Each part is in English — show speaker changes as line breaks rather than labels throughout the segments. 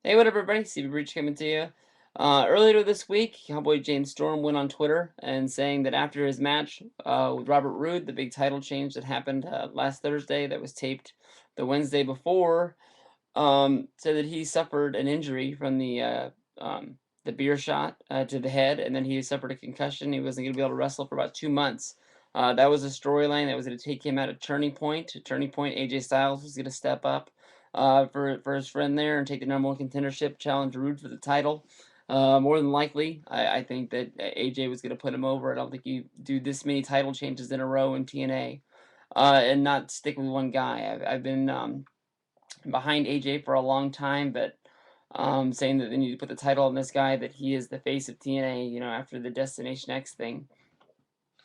Hey, what up, everybody? Breech coming to you. Earlier this week, Cowboy James Storm went on Twitter and saying that after his match with Robert Roode, the big title change that happened last Thursday that was taped the Wednesday before, said that he suffered an injury from the beer shot to the head, and then he suffered a concussion. He wasn't going to be able to wrestle for about 2 months. That was a storyline that was going to take him at a turning point. A turning point, AJ Styles was going to step up for his friend there and take the number one contendership, challenge Rude for the title. More than likely, I think that AJ was going to put him over. I don't think you do this many title changes in a row in TNA and not stick with one guy. I've been behind AJ for a long time, but saying that they need to put the title on this guy, that he is the face of TNA, after the Destination X thing.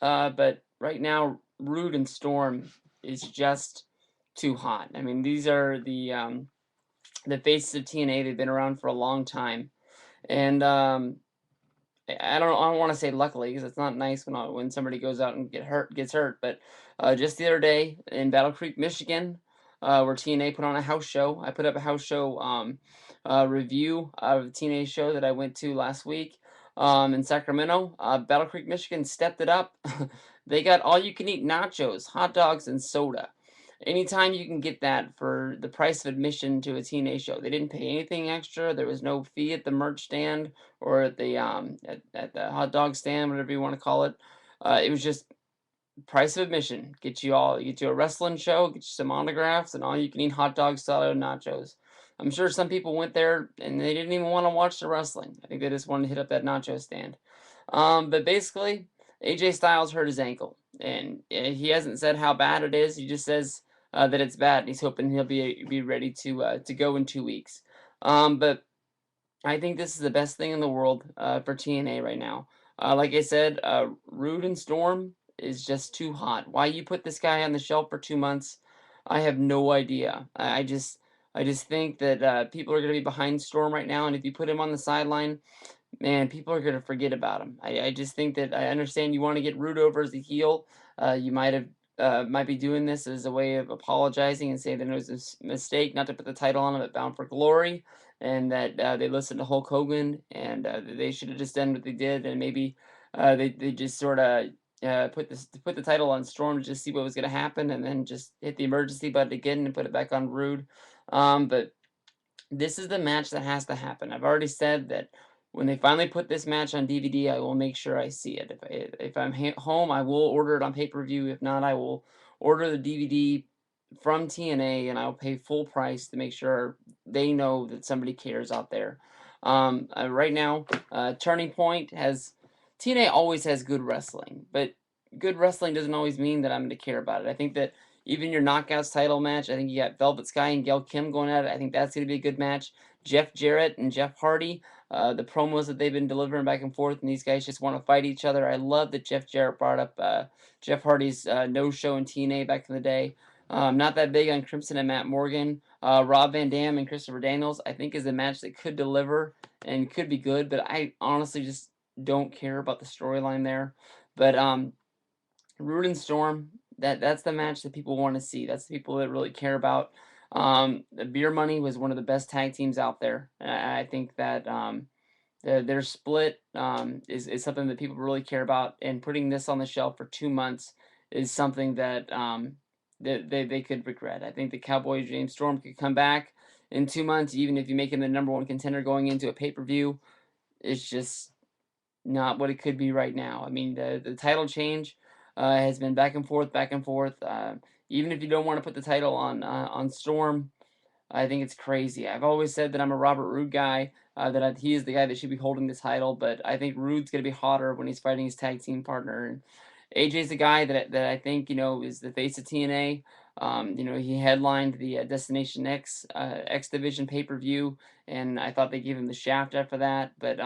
But right now, Rude and Storm is just too hot. I mean, these are the faces of TNA. They've been around for a long time, and I don't want to say luckily because it's not nice when somebody goes out and gets hurt. But just the other day in Battle Creek, Michigan, where TNA put on a house show, I put up a house show review of the TNA show that I went to last week in Sacramento. Battle Creek, Michigan stepped it up. They got all you can eat nachos, hot dogs, and soda. Anytime you can get that for the price of admission to a TNA show. They didn't pay anything extra. There was no fee at the merch stand or at the hot dog stand, whatever you want to call it. It was just price of admission. Get you a wrestling show, get you some autographs, and all you can eat hot dogs, salad, and nachos. I'm sure some people went there and they didn't even want to watch the wrestling. I think they just wanted to hit up that nacho stand. But basically, AJ Styles hurt his ankle, and he hasn't said how bad it is. He just says that it's bad, and he's hoping he'll be ready to go in 2 weeks. But I think this is the best thing in the world for TNA right now. Like I said, Rude and Storm is just too hot. Why you put this guy on the shelf for 2 months, I have no idea. I just think that people are going to be behind Storm right now, and if you put him on the sideline, man, people are gonna forget about him. I just think that I understand you want to get Rude over as a heel. You might be doing this as a way of apologizing and saying that it was a mistake not to put the title on him at Bound for Glory, and that they listened to Hulk Hogan, and they should have just done what they did, and maybe they just sort of put the title on Storm to just see what was gonna happen, and then just hit the emergency button again and put it back on Rude. But this is the match that has to happen. I've already said that when they finally put this match on DVD, I will make sure I see it. If I'm home, I will order it on pay-per-view. If not, I will order the DVD from TNA and I'll pay full price to make sure they know that somebody cares out there. Right now, Turning Point has TNA always has good wrestling, but good wrestling doesn't always mean that I'm going to care about it. I think that even your Knockouts title match, I think you got Velvet Sky and Gail Kim going at it. I think that's going to be a good match. Jeff Jarrett and Jeff Hardy, the promos that they've been delivering back and forth, and these guys just want to fight each other. I love that Jeff Jarrett brought up Jeff Hardy's no-show in TNA back in the day. Not that big on Crimson and Matt Morgan. Rob Van Dam and Christopher Daniels, I think, is a match that could deliver and could be good, but I honestly just don't care about the storyline there. But Rude and Storm, that's the match that people want to see. That's the people that really care about. The Beer Money was one of the best tag teams out there. I think that their split is something that people really care about. And putting this on the shelf for 2 months is something that they could regret. I think the Cowboy James Storm could come back in 2 months, even if you make him the number one contender going into a pay-per-view. It's just not what it could be right now. I mean, the title change has been back and forth, back and forth. Even if you don't want to put the title on Storm, I think it's crazy. I've always said that I'm a Robert Roode guy. He is the guy that should be holding the title, but I think Rude's gonna be hotter when he's fighting his tag team partner. And AJ's the guy that I think is the face of TNA. He headlined the Destination X Division pay-per-view, and I thought they gave him the shaft after that. But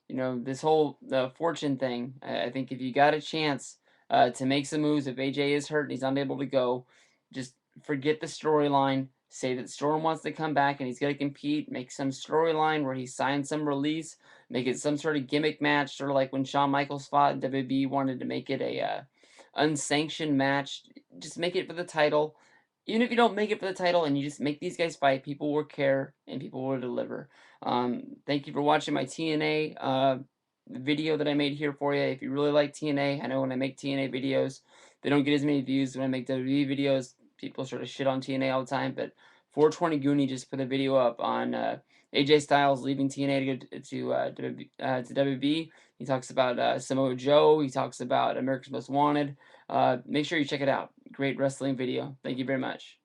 this whole the fortune thing. I think if you got a chance to make some moves, if AJ is hurt and he's unable to go, just forget the storyline. Say that Storm wants to come back and he's going to compete. Make some storyline where he signs some release. Make it some sort of gimmick match, sort of like when Shawn Michaels fought and WB wanted to make it a unsanctioned match. Just make it for the title. Even if you don't make it for the title and you just make these guys fight, people will care and people will deliver. Thank you for watching my TNA video that I made here for you. If you really like TNA, I know when I make TNA videos, they don't get as many views. When I make WWE videos, people sort of shit on TNA all the time. But 420 Goonie just put a video up on AJ Styles leaving TNA to go to WB. He talks about Samoa Joe. He talks about America's Most Wanted. Make sure you check it out. Great wrestling video. Thank you very much.